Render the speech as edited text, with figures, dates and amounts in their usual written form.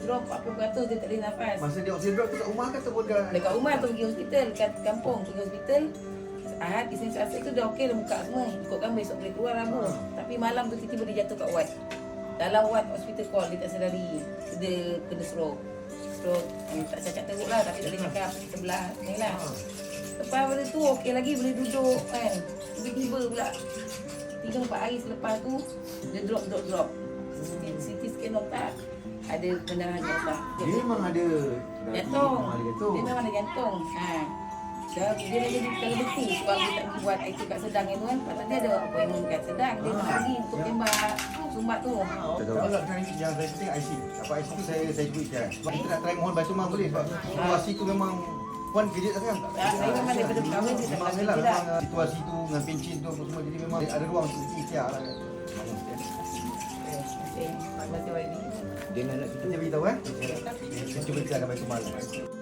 drop 40% dia tak boleh nafas. Masa dia oksigen drop tu kat rumah ke ataupun Dekat rumah tu pergi hospital, kat kampung pergi hospital. Ahad, Isnin, Selasa tu dah okey dah buka semua. Ikutkan besok boleh keluar Rabu. Tapi malam tu tiba-tiba dia jatuh kat ward. Dalam ward hospital call dia tak sedari dia kena stroke. Tak cakap teruk lah tapi tak boleh cakap sebelah ni lah. Lepas pada tu okey lagi boleh duduk kan. Tiba-tiba pula 3-4 hari selepas tu dia drop. CT scan otak ada pendarahan otak. dia memang ada Jantung. memang ada jantung. Dia memang ada jantung. Dia dah jadi kena beti sebab dia tak pergi buat itu kat Sedang itu kan. Pasal dia ada appointment kat Sedang. Dia nak pergi untuk tembak sumbat tu. Kalau yang saya penting IC. Apa IC tu saya cuba ikhtiar. Sebab kita nak try mohon bantu memang boleh. Sebab situasi tu memang Puan kerja tak kan? Saya memang daripada pertama dia tak Memang kerja lah, dah. memang situasi tu dengan pencin tu apa semua. Jadi memang ada ruang untuk ikhtiar lah kan. Terima kasih YB. Kita beritahu kan? Kita cuba ikhtiar akan bantu malam.